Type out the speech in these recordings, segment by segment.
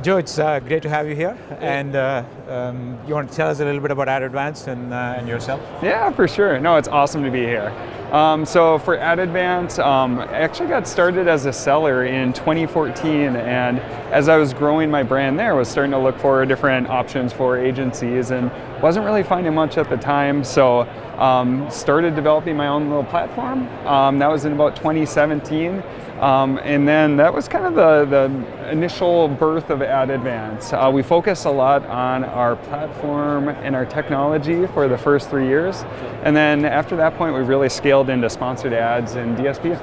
Joe, it's great to have you here. And you want to tell us a little bit about AdAdvance and yourself? Yeah, for sure. No, it's awesome to be here. So for AdAdvance, I actually got started as a seller in 2014, and as I was growing my brand there, I was starting to look for different options for agencies and wasn't really finding much at the time, so started developing my own little platform. That was in about 2017. And then that was kind of the initial birth of AdAdvance. We focused a lot on our platform and our technology for the first 3 years. And then after that point, we really scaled into sponsored ads and DSP.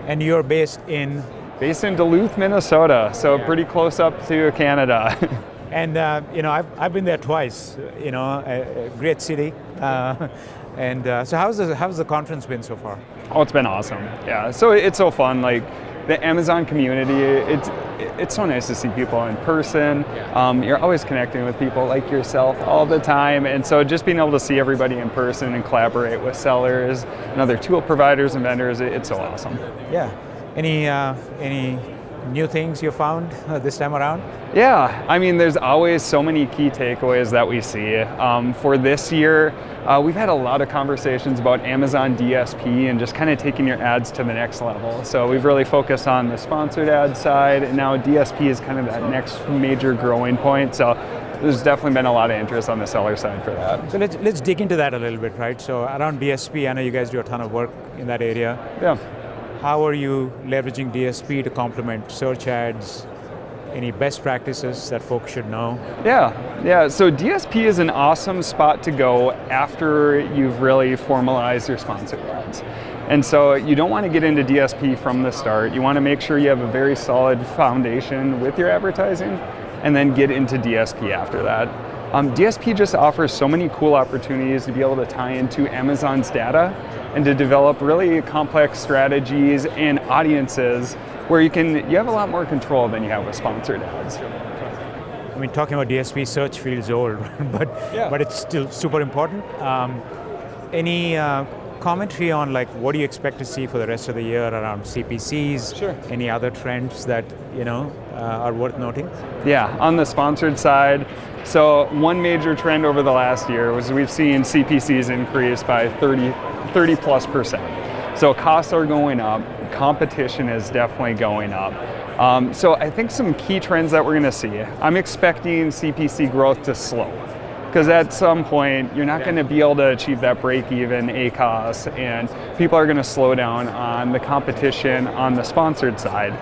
And you're based in? Based in Duluth, Minnesota, so pretty close up to Canada. And I've been there twice, a great city. So how's the conference been so far? Oh, it's been awesome. Yeah, so it's so fun. Like the Amazon community, it's so nice to see people in person. You're always connecting with people like yourself all the time, and so just being able to see everybody in person and collaborate with sellers and other tool providers and vendors, it's so awesome. Yeah. Any new things you found this time around? Yeah, I mean, there's always so many key takeaways that we see. For this year, we've had a lot of conversations about Amazon DSP and just kind of taking your ads to the next level. So we've really focused on the sponsored ad side, and now DSP is kind of that next major growing point. So there's definitely been a lot of interest on the seller side for that. So let's dig into that a little bit, right? So around DSP, I know you guys do a ton of work in that area. Yeah. How are you leveraging DSP to complement search ads? Any best practices that folks should know? Yeah. So DSP is an awesome spot to go after you've really formalized your sponsored ads. And so you don't want to get into DSP from the start. You want to make sure you have a very solid foundation with your advertising and then get into DSP after that. DSP just offers so many cool opportunities to be able to tie into Amazon's data and to develop really complex strategies and audiences where you have a lot more control than you have with sponsored ads. I mean, talking about DSP, search feels old, but it's still super important. Any commentary on what do you expect to see for the rest of the year around CPCs? Sure. Any other trends that are worth noting? Yeah, on the sponsored side, so one major trend over the last year was we've seen CPCs increase by 30+%. So costs are going up, competition is definitely going up. So I think some key trends that we're going to see, I'm expecting CPC growth to slow. Because at some point, you're not going to be able to achieve that break-even ACOS, and people are going to slow down on the competition on the sponsored side.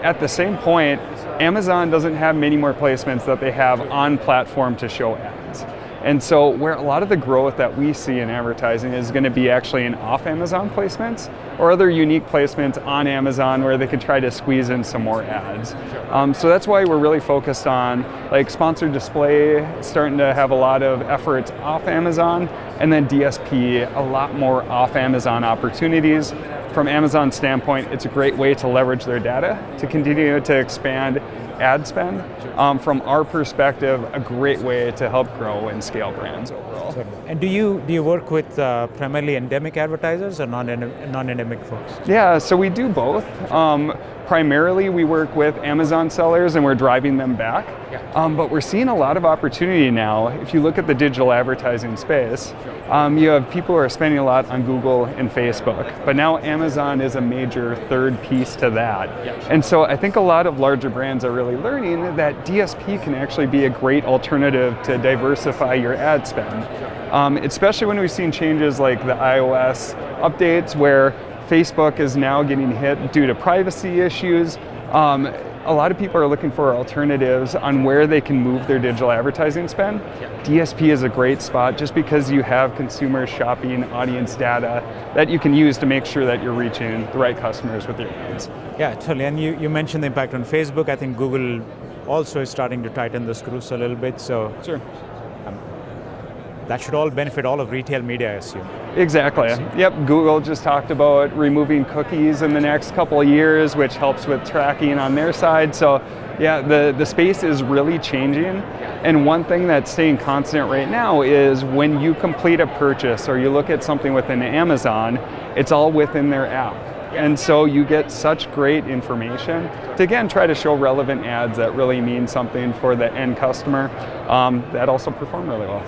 At the same point, Amazon doesn't have many more placements that they have on platform to show ads. And so where a lot of the growth that we see in advertising is going to be actually in off-Amazon placements or other unique placements on Amazon where they could try to squeeze in some more ads. So that's why we're really focused on sponsored display, starting to have a lot of efforts off Amazon, and then DSP, a lot more off Amazon opportunities. From Amazon's standpoint, it's a great way to leverage their data to continue to expand ad spend. From our perspective, a great way to help grow and scale brands overall. And do you work with primarily endemic advertisers or non-endemic folks? Yeah, so we do both. Primarily, we work with Amazon sellers and we're driving them back. But we're seeing a lot of opportunity now. If you look at the digital advertising space, you have people who are spending a lot on Google and Facebook, but now Amazon is a major third piece to that. And so I think a lot of larger brands are really learning that DSP can actually be a great alternative to diversify your ad spend. Especially when we've seen changes like the iOS updates where Facebook is now getting hit due to privacy issues. A lot of people are looking for alternatives on where they can move their digital advertising spend. DSP is a great spot just because you have consumer shopping audience data that you can use to make sure that you're reaching the right customers with your ads. Yeah, totally. And you mentioned the impact on Facebook. I think Google also is starting to tighten the screws a little bit. So sure. That should all benefit all of retail media, I assume. Exactly. Yep, Google just talked about removing cookies in the next couple of years, which helps with tracking on their side. So yeah, the space is really changing. And one thing that's staying constant right now is when you complete a purchase or you look at something within Amazon, it's all within their app. And so you get such great information to, again, try to show relevant ads that really mean something for the end customer that also perform really well.